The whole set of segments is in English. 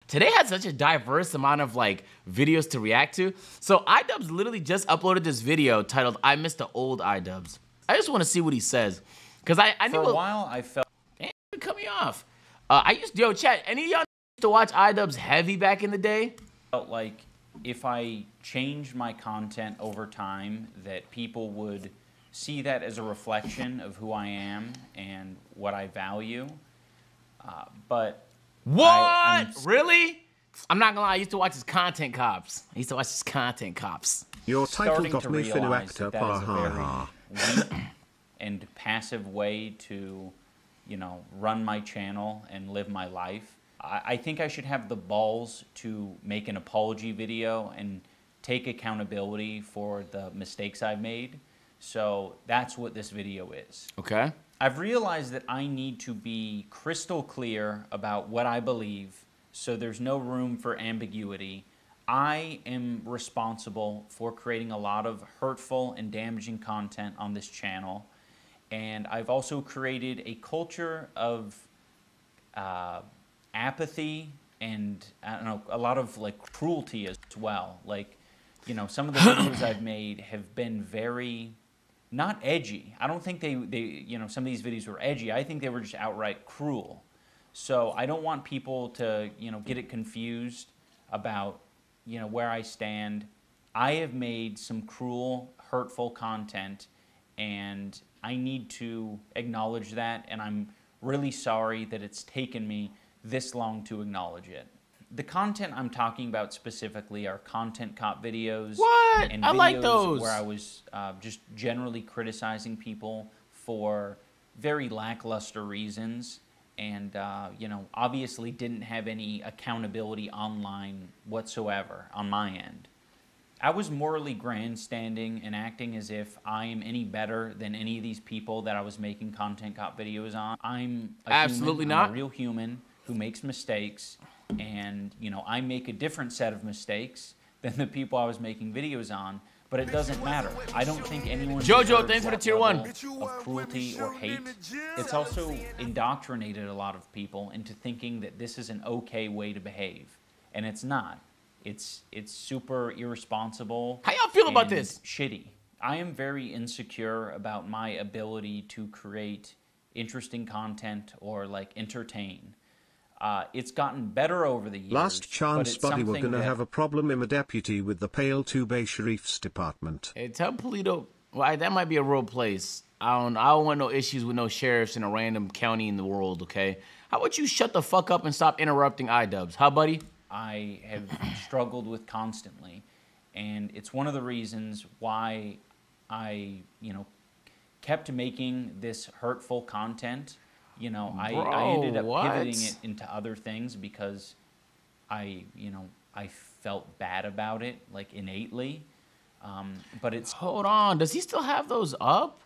Today had such a diverse amount of like videos to react to. So iDubbz literally just uploaded this video titled "I Miss the Old iDubbz." I just want to see what he says, cause I knew for a while I felt. Damn, cut me off. Chat. Any of y'all used to watch iDubbz heavy back in the day? Felt like if I changed my content over time, that people would see that as a reflection of who I am and what I value. But what? Really? I'm not gonna lie, I used to watch his content cops. Your title starting got to me realize finna that is a very weak and passive way to, you know, run my channel and live my life. I think I should have the balls to make an apology video and take accountability for the mistakes I've made. So that's what this video is. Okay. I've realized that I need to be crystal clear about what I believe, so there's no room for ambiguity. I am responsible for creating a lot of hurtful and damaging content on this channel, and I've also created a culture of apathy and, I don't know, a lot of like cruelty as well. Like, you know, some of the videos I've made have been very not edgy. I don't think they you know, some of these videos were edgy. I think they were just outright cruel. So I don't want people to, you know, get it confused about, you know, where I stand. I have made some cruel, hurtful content, and I need to acknowledge that, and I'm really sorry that it's taken me this long to acknowledge it. The content I'm talking about specifically are content cop videos. What? And I videos like those. where I was just generally criticizing people for very lackluster reasons, and you know, obviously didn't have any accountability online whatsoever on my end. I was morally grandstanding and acting as if I am any better than any of these people that I was making content cop videos on. I'm a Absolutely human. not. I'm a real human who makes mistakes, and you know, I make a different set of mistakes than the people I was making videos on, but it doesn't matter. I don't think anyone Jojo, thanks for the tier 1 of cruelty or hate. It's also indoctrinated a lot of people into thinking that this is an okay way to behave, and it's not. It's super irresponsible. How y'all feel about this? Shitty. I am very insecure about my ability to create interesting content or like entertain. It's gotten better over the years. Last chance, buddy, we're gonna have a problem in a deputy with the Pale Tube Sharif's department. Hey, tell Polito, well, that might be a real place. I don't want no issues with no sheriffs in a random county in the world, okay? How about you shut the fuck up and stop interrupting iDubbz? Huh, buddy? I have struggled with constantly, and it's one of the reasons why I, you know, kept making this hurtful content. You know, I ended up pivoting it into other things because I felt bad about it, like innately. But it's... Hold on, does he still have those up?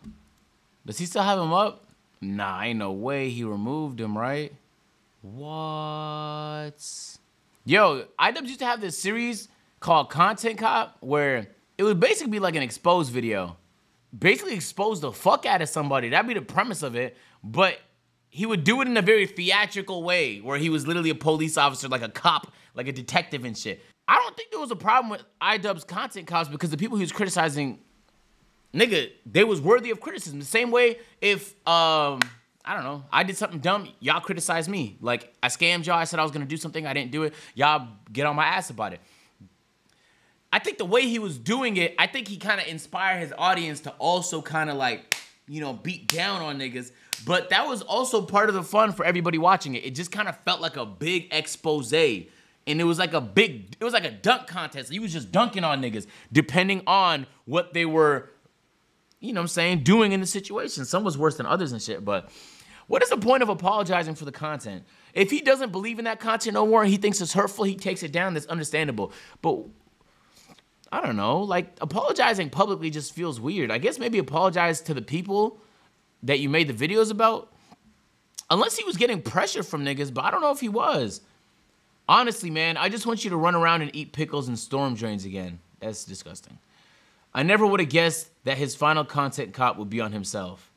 Does he still have them up? Nah, ain't no way he removed them, right? What? Yo, iDubbz used to have this series called Content Cop where it would basically be like an exposed video. Basically expose the fuck out of somebody. That'd be the premise of it. But he would do it in a very theatrical way where he was literally a police officer, like a cop, like a detective and shit. I don't think there was a problem with iDubbz Content Cops because the people he was criticizing, nigga, they was worthy of criticism. The same way if, I don't know, I did something dumb, y'all criticize me. Like, I scammed y'all, I said I was gonna do something, I didn't do it, y'all get on my ass about it. I think the way he was doing it, I think he kind of inspired his audience to also kind of like, you know, beat down on niggas. But that was also part of the fun for everybody watching it. It just kind of felt like a big expose. And it was like a dunk contest. He was just dunking on niggas, depending on what they were, you know what I'm saying, doing in the situation. Some was worse than others and shit, but what is the point of apologizing for the content? If he doesn't believe in that content no more and he thinks it's hurtful, he takes it down, that's understandable. But I don't know, like apologizing publicly just feels weird. I guess maybe apologize to the people that you made the videos about. Unless he was getting pressure from niggas, but I don't know if he was. Honestly, man, I just want you to run around and eat pickles and storm drains again. That's disgusting. I never would have guessed that his final content cop would be on himself.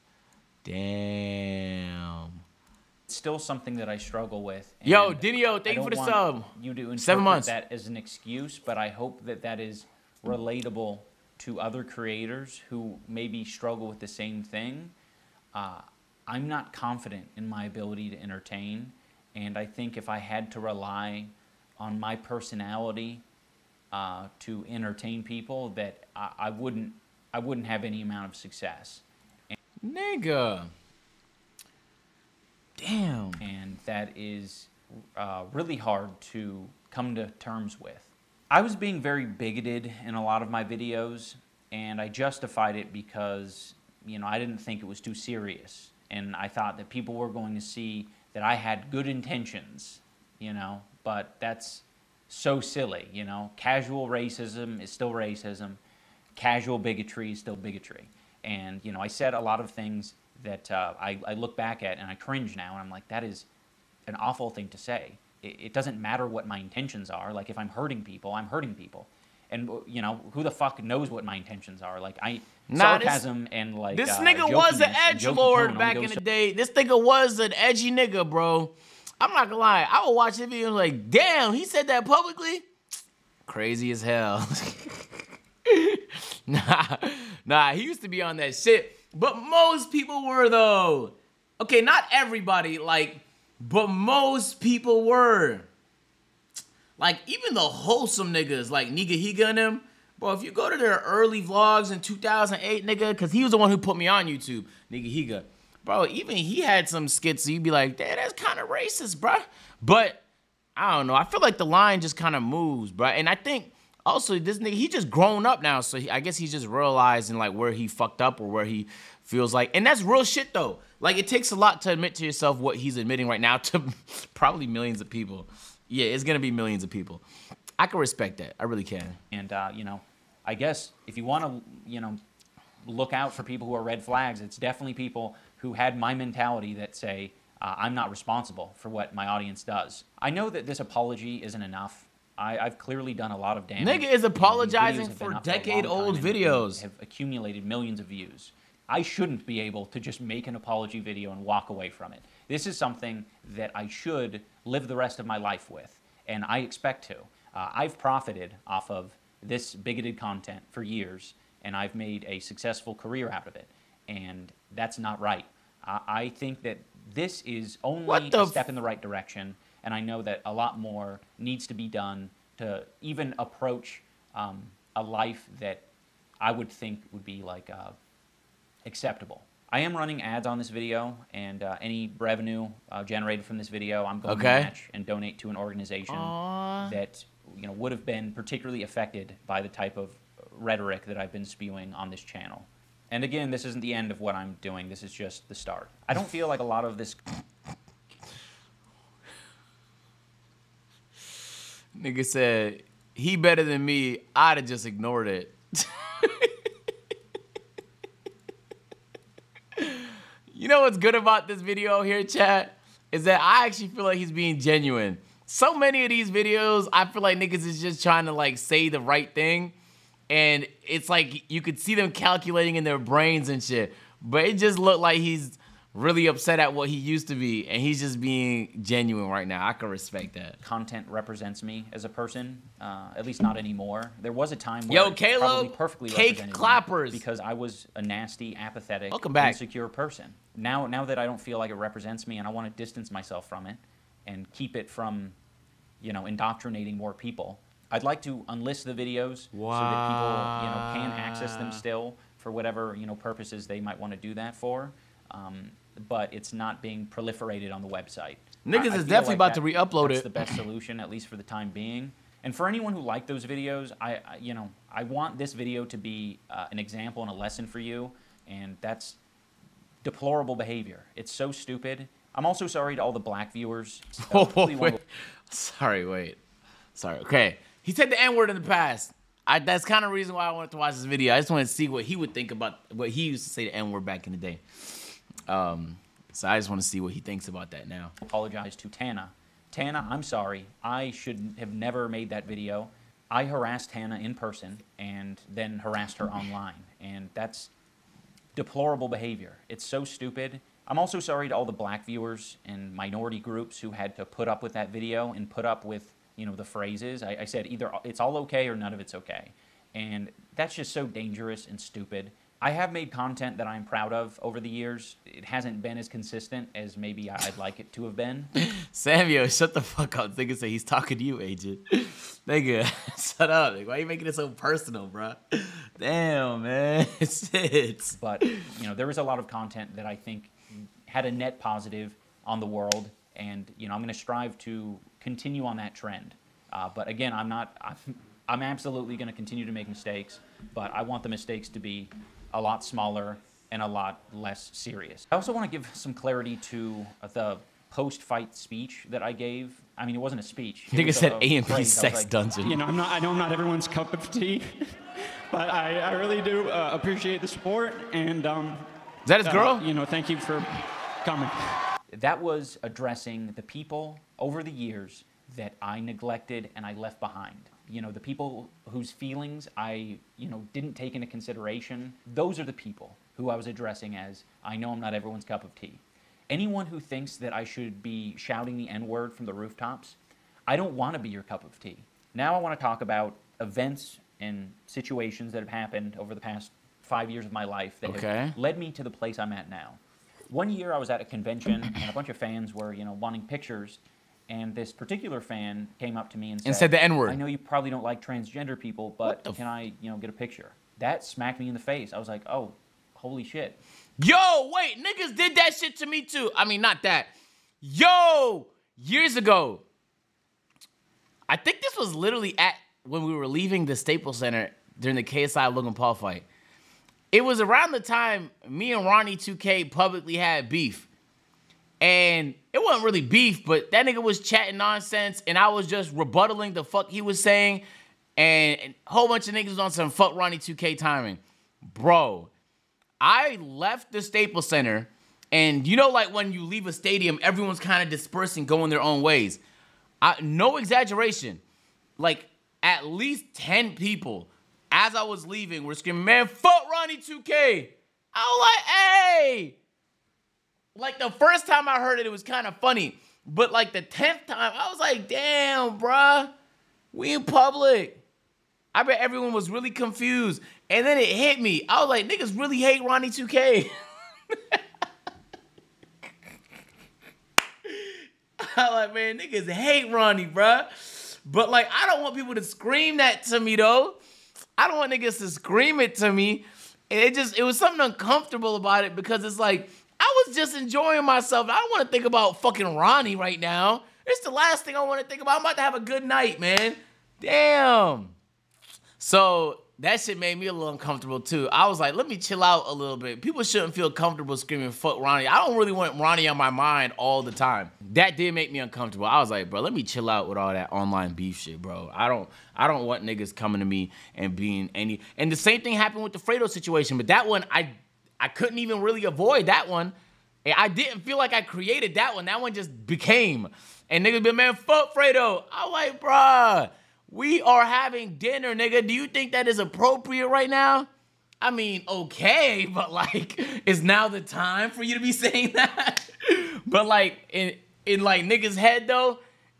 Damn. still something that I struggle with. Yo, Dinio, thank you for the sub. You to interpret 7 months. that as an excuse, but I hope that that is relatable to other creators who maybe struggle with the same thing. I'm not confident in my ability to entertain, and I think if I had to rely on my personality to entertain people, that I wouldn't have any amount of success. Nigga. Damn. And that is really hard to come to terms with. I was being very bigoted in a lot of my videos, and I justified it because, you know, I didn't think it was too serious. And I thought that people were going to see that I had good intentions, you know, but that's so silly, you know. Casual racism is still racism. Casual bigotry is still bigotry. And, you know, I said a lot of things that I look back at and I cringe now, and I'm like, that is an awful thing to say. It doesn't matter what my intentions are. Like, if I'm hurting people, I'm hurting people. And, you know, who the fuck knows what my intentions are? Like, sarcasm and, like, this nigga was an edgelord back in the day. This nigga was an edgy nigga, bro. I'm not gonna lie. I would watch this video and like, damn, he said that publicly? Crazy as hell. Nah, he used to be on that shit. But most people were, though. Okay, not everybody, like, but most people were. Like, even the wholesome niggas, like Nigga Higa and them, bro, if you go to their early vlogs in 2008, nigga, because he was the one who put me on YouTube, Nigga Higa. Bro, even he had some skits, so you'd be like, damn, that's kind of racist, bro. But, I don't know, I feel like the line just kind of moves, bro. And I think, also, this nigga, he just grown up now, so I guess he's just realizing, like, where he fucked up or where he feels like, and that's real shit, though. Like, it takes a lot to admit to yourself what he's admitting right now to probably millions of people. Yeah, it's gonna be millions of people. I can respect that. I really can. And, you know, I guess if you want to, you know, look out for people who are red flags, it's definitely people who had my mentality that say, I'm not responsible for what my audience does. I know that this apology isn't enough. I've clearly done a lot of damage. Nigga is apologizing for decade-old videos. Have accumulated millions of views. I shouldn't be able to just make an apology video and walk away from it. This is something that I should live the rest of my life with, and I expect to. I've profited off of this bigoted content for years, and I've made a successful career out of it, and that's not right. I think that this is only a step in the right direction, and I know that a lot more needs to be done to even approach a life that I would think would be like acceptable. I am running ads on this video, and any revenue generated from this video, I'm going to match and donate to an organization that, you know, would have been particularly affected by the type of rhetoric that I've been spewing on this channel. And again, this isn't the end of what I'm doing. This is just the start. I don't feel like a lot of this... Nigga said, he better than me, I'd have just ignored it. You know what's good about this video here, chat? Is that I actually feel like he's being genuine. So many of these videos, I feel like niggas is just trying to like say the right thing. And it's like you could see them calculating in their brains and shit. But it just looked like he's really upset at what he used to be, and he's just being genuine right now. I can respect that. Content represents me as a person, at least not anymore. There was a time where it probably perfectly represented clappers. Me because I was a nasty, apathetic, insecure person. Now that I don't feel like it represents me, and I want to distance myself from it and keep it from, you know, indoctrinating more people, I'd like to unlist the videos so that people, you know, can access them still for whatever, you know, purposes they might want to do that for. But it's not being proliferated on the website. Niggas is definitely about to re-upload it. That's the best solution, at least for the time being. And for anyone who liked those videos, I want this video to be an example and a lesson for you. And that's deplorable behavior. It's so stupid. I'm also sorry to all the black viewers. Sorry, okay. He said the N-word in the past. That's kind of the reason why I wanted to watch this video. I just wanted to see what he would think about what he used to say the N-word back in the day. So I just want to see what he thinks about that now. Apologize to Tana. Tana, I'm sorry. I should have never made that video. I harassed Tana in person and then harassed her online. And that's deplorable behavior. It's so stupid. I'm also sorry to all the black viewers and minority groups who had to put up with that video and put up with, you know, the phrases. I said either it's all okay or none of it's okay. And that's just so dangerous and stupid. I have made content that I'm proud of over the years. It hasn't been as consistent as maybe I'd like it to have been. Samuel, shut the fuck up. Nigga say he's talking to you, agent. Nigga, shut up. Nigga. Why are you making it so personal, bro? Damn, man. Shit. But, you know, there is a lot of content that I think had a net positive on the world. And, you know, I'm going to strive to continue on that trend. But again, I'm absolutely going to continue to make mistakes. But I want the mistakes to be a lot smaller and a lot less serious. I also want to give some clarity to the post-fight speech that I gave. I mean, it wasn't a speech. Nigga said A&P sex like, dungeon. You know, I know I'm not everyone's cup of tea, but I really do appreciate the support. And is that his girl? You know, thank you for coming. That was addressing the people over the years that I neglected and I left behind. You know, the people whose feelings I, you know, didn't take into consideration. Those are the people who I was addressing as, I know I'm not everyone's cup of tea. Anyone who thinks that I should be shouting the N-word from the rooftops, I don't want to be your cup of tea. Now I want to talk about events and situations that have happened over the past 5 years of my life that have led me to the place I'm at now. One year I was at a convention and a bunch of fans were, you know, wanting pictures. And this particular fan came up to me and said the N-word. I know you probably don't like transgender people, but can I, you know, get a picture? That smacked me in the face. I was like, oh, holy shit. Yo, wait, niggas did that shit to me too. I mean, not that. Yo, years ago, I think this was literally when we were leaving the Staples Center during the KSI Logan Paul fight. It was around the time me and Ronnie 2K publicly had beef. And it wasn't really beef, but that nigga was chatting nonsense, and I was just rebuttaling the fuck he was saying, and a whole bunch of niggas was on some fuck Ronnie 2K timing. Bro, I left the Staples Center, and you know, like when you leave a stadium, everyone's kind of dispersing, going their own ways. No exaggeration, like at least 10 people, as I was leaving, were screaming, man, fuck Ronnie 2K. I was like, hey. Like, the first time I heard it, it was kind of funny. But, like, the 10th time, I was like, damn, bruh. We in public. I bet everyone was really confused. And then it hit me. I was like, niggas really hate Ronnie 2K. I was like, man, niggas hate Ronnie, bruh. But, like, I don't want people to scream that to me, though. I don't want niggas to scream it to me. And it was something uncomfortable about it because it's like, I was just enjoying myself. I don't want to think about fucking Ronnie right now. It's the last thing I want to think about. I'm about to have a good night, man. Damn. So that shit made me a little uncomfortable too. I was like, let me chill out a little bit. People shouldn't feel comfortable screaming fuck Ronnie. I don't really want Ronnie on my mind all the time. That did make me uncomfortable. I was like, bro, let me chill out with all that online beef shit, bro. I don't want niggas coming to me and being any. And the same thing happened with the Fredo situation, but that one I couldn't even really avoid that one. I didn't feel like I created that one. That one just became. And niggas been, man, fuck Fredo. I'm like, bruh, we are having dinner, nigga. Do you think that is appropriate right now? I mean, okay, but like, is now the time for you to be saying that? But like, in like niggas' head though,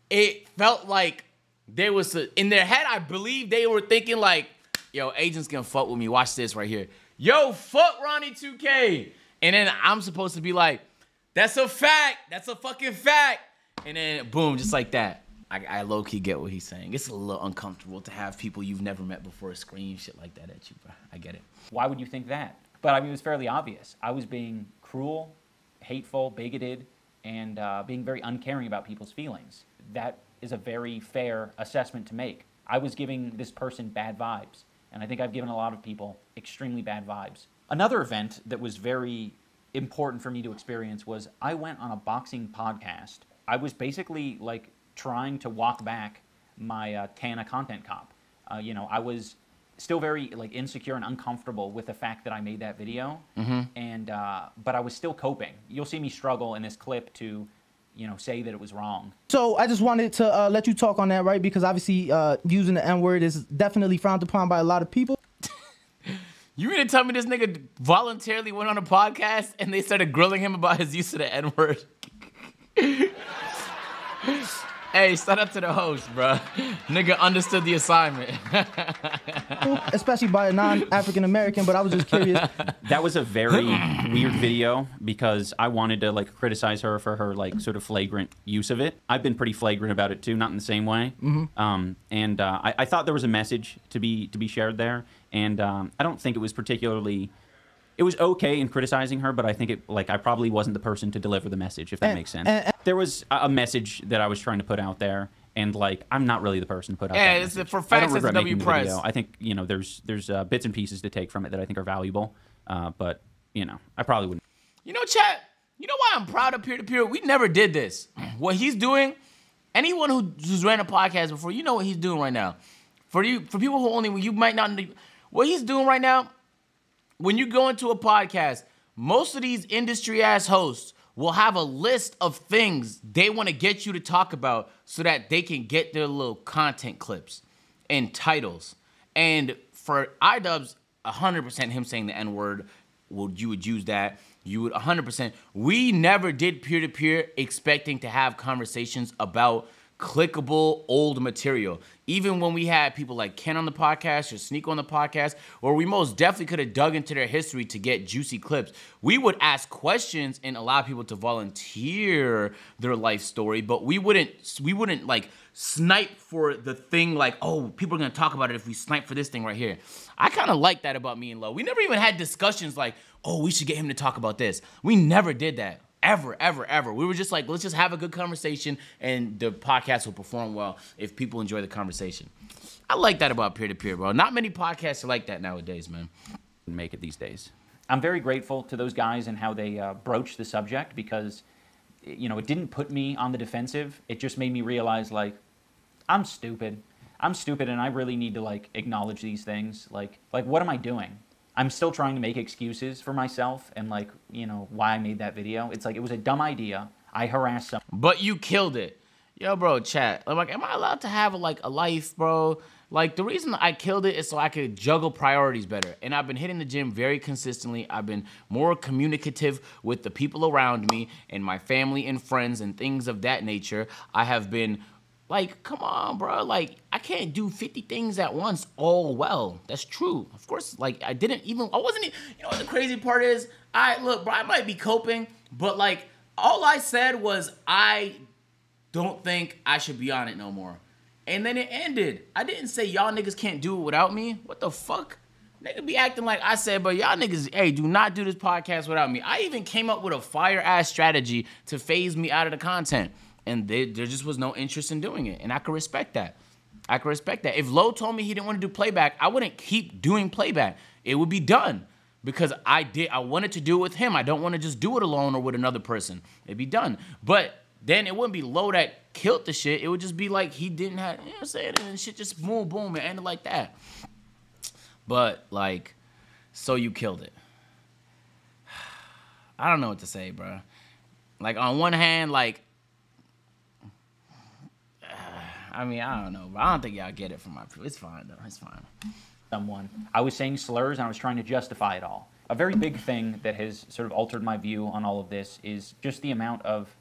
it felt like there was in their head, I believe they were thinking like, yo, agents gonna fuck with me. Watch this right here. Yo, fuck Ronnie 2K. And then I'm supposed to be like, that's a fact. That's a fucking fact. And then boom, just like that. I low-key get what he's saying. It's a little uncomfortable to have people you've never met before scream shit like that at you, bro. I get it. Why would you think that? But I mean, it was fairly obvious. I was being cruel, hateful, bigoted, and being very uncaring about people's feelings. That is a very fair assessment to make. I was giving this person bad vibes. And I think I've given a lot of people extremely bad vibes. Another event that was very important for me to experience was I went on a boxing podcast. I was basically like trying to walk back my Tana content cop. You know, I was still very like insecure and uncomfortable with the fact that I made that video. And but I was still coping. You'll see me struggle in this clip to, you know, say that it was wrong. So I just wanted to let you talk on that, right? Because obviously using the N-word is definitely frowned upon by a lot of people. You mean to tell me this nigga voluntarily went on a podcast and they started grilling him about his use of the N-word? Hey, shout out to the host, bro. Nigga understood the assignment. Especially by a non-African American, but I was just curious. That was a very weird video because I wanted to like criticize her for her like sort of flagrant use of it. I've been pretty flagrant about it too, not in the same way. I thought there was a message to be shared there, and I don't think it was particularly. It was okay in criticizing her, but I think I probably wasn't the person to deliver the message, if that makes sense. There was a message that I was trying to put out there, and like I'm not really the person to put out. Yeah, it's for facts. It's W Press. I think there's bits and pieces to take from it that I think are valuable, but I probably wouldn't. Chat. You know why I'm proud of peer-to-peer? We never did this. What he's doing. Anyone who's ran a podcast before, you know what he's doing right now. For people who you might not know, what he's doing right now. When you go into a podcast, most of these industry-ass hosts will have a list of things they want to get you to talk about so that they can get their little content clips and titles. And for iDubbz, 100% him saying the N-word, you would use that. You would 100%. We never did peer-to-peer expecting to have conversations about clickable old material. Even when we had people like Ken on the podcast or Sneak on the podcast, where we most definitely could have dug into their history to get juicy clips, we would ask questions and allow people to volunteer their life story, but we wouldn't like snipe for the thing like, oh, people are gonna talk about it if we snipe for this thing right here. I kind of like that about me and Lo. We never even had discussions like, oh, we should get him to talk about this. We never did that. Ever, ever, ever. We were just like, let's just have a good conversation and the podcast will perform well if people enjoy the conversation. I like that about peer-to-peer, bro. Not many podcasts are like that nowadays, man. Make it these days. I'm very grateful to those guys and how they broached the subject because, it didn't put me on the defensive. It just made me realize, like, I'm stupid. I'm stupid and I really need to, like, acknowledge these things. Like what am I doing? I'm still trying to make excuses for myself and like, why I made that video. It's like, it was a dumb idea. I harassed someone. But you killed it. Yo, bro, chat. I'm like, am I allowed to have like a life, bro? Like the reason I killed it is so I could juggle priorities better. And I've been hitting the gym very consistently. I've been more communicative with the people around me and my family and friends and things of that nature. I have been like, come on, bro. Like, I can't do 50 things at once all well. That's true. Of course, like, I wasn't even, you know what the crazy part is? Look, bro, I might be coping, but, like, all I said was, I don't think I should be on it no more. And then it ended. I didn't say y'all niggas can't do it without me. What the fuck? Nigga be acting like I said, but y'all niggas, hey, do not do this podcast without me. I even came up with a fire-ass strategy to phase me out of the content. And there just was no interest in doing it. And I could respect that. I could respect that. If Lo told me he didn't want to do playback, I wouldn't keep doing playback. It would be done. Because I wanted to do it with him. I don't want to just do it alone or with another person. It'd be done. But then it wouldn't be Lo that killed the shit. It would just be like he didn't have, you know what I'm saying? And shit just boom, boom, and ended like that. But, like, so you killed it. I don't know what to say, bro. Like, on one hand, like, I mean, I don't know, but I don't think y'all get it from my people. It's fine, though. It's fine. I was saying slurs, and I was trying to justify it all. A very big thing that has sort of altered my view on all of this is just the amount of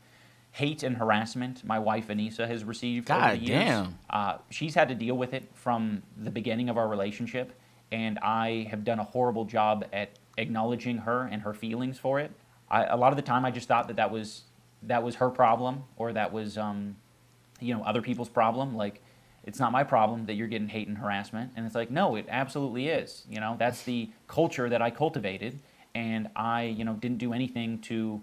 hate and harassment my wife, Anissa, has received over the years. Damn. She's had to deal with it from the beginning of our relationship, and I have done a horrible job at acknowledging her and her feelings for it. A lot of the time, I just thought that was her problem, or that was other people's problem. Like, it's not my problem that you're getting hate and harassment. And it's like, no, it absolutely is. That's the culture that I cultivated, and I, didn't do anything to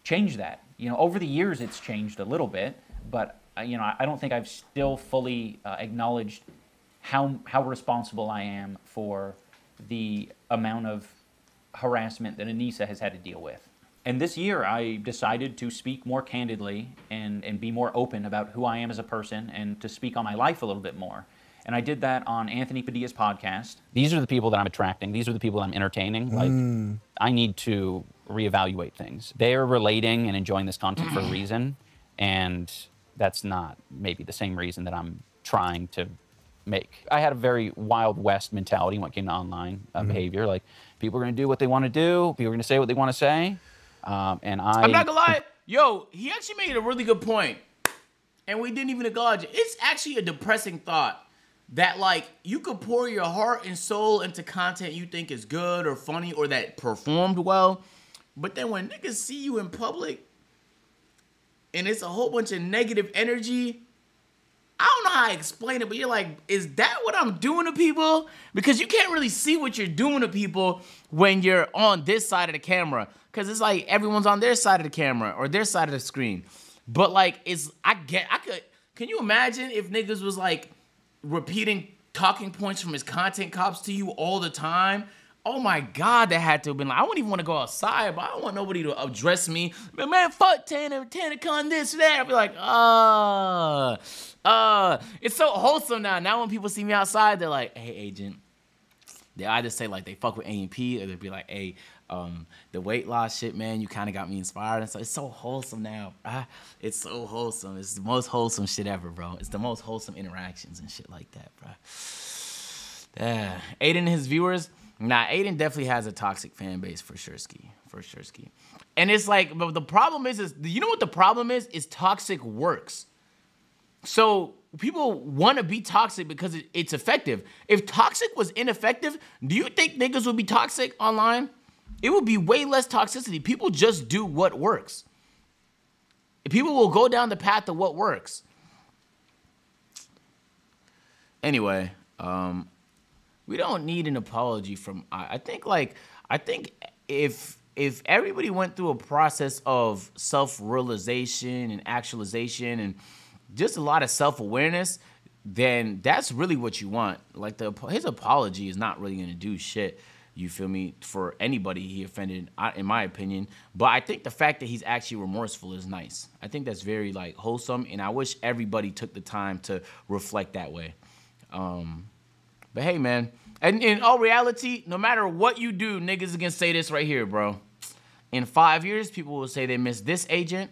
change that. Over the years, it's changed a little bit, but I don't think I've still fully acknowledged how responsible I am for the amount of harassment that Anissa has had to deal with. And this year, I decided to speak more candidly and be more open about who I am as a person and to speak on my life a little bit more. And I did that on Anthony Padilla's podcast. These are the people that I'm attracting. These are the people that I'm entertaining. Like, I need to reevaluate things. They're relating and enjoying this content for a reason, and that's not maybe the same reason that I'm trying to make. I had a very Wild West mentality when it came to online behavior. Like, people are going to do what they want to do. People are going to say what they want to say. I'm not gonna lie. Yo, he actually made a really good point, and we didn't even acknowledge it. It's actually a depressing thought that, like, you could pour your heart and soul into content you think is good or funny or that performed well, but then when niggas see you in public and it's a whole bunch of negative energy, I don't know how I explain it, but you're like, is that what I'm doing to people? Because you can't really see what you're doing to people when you're on this side of the camera. Because it's like everyone's on their side of the camera or their side of the screen. But like, can you imagine if niggas was like repeating talking points from his content cops to you all the time? Oh my God, that had to have been like, I wouldn't even want to go outside, but I don't want nobody to address me. But man, fuck TanaCon, this, that. I'll be like, it's so wholesome now. Now when people see me outside, they're like, hey, agent. They either say like they fuck with A&P or they'll be like, hey, the weight loss shit, man, you kind of got me inspired. And so it's so wholesome now. It's so wholesome. It's the most wholesome shit ever, bro. It's the most wholesome interactions and shit like that, bro. Yeah. Aiden and his viewers, nah, Aiden definitely has a toxic fan base for sure, ski. For sure, ski. And it's like, but the problem is you know what the problem is? Is toxic works. So people want to be toxic because it's effective. If toxic was ineffective, do you think niggas would be toxic online? It would be way less toxicity. People just do what works. People will go down the path of what works. Anyway, we don't need an apology from. I think if everybody went through a process of self-realization and actualization and just a lot of self-awareness, then that's really what you want. Like his apology is not really gonna do shit. You feel me? For anybody he offended, in my opinion. But I think the fact that he's actually remorseful is nice. I think that's very like wholesome, and I wish everybody took the time to reflect that way. But hey, man, and in all reality, no matter what you do, niggas are gonna say this right here, bro. In 5 years, people will say they missed this agent.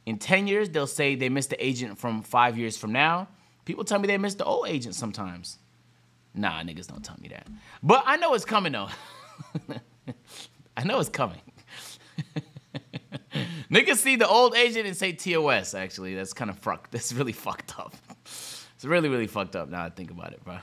In 10 years, they'll say they missed the agent from 5 years from now. People tell me they missed the old agent sometimes. Nah, niggas don't tell me that. But I know it's coming, though. I know it's coming. Niggas see the old agent and say TOS, actually. That's kind of fucked. That's really fucked up. It's really, really fucked up now I think about it, bro.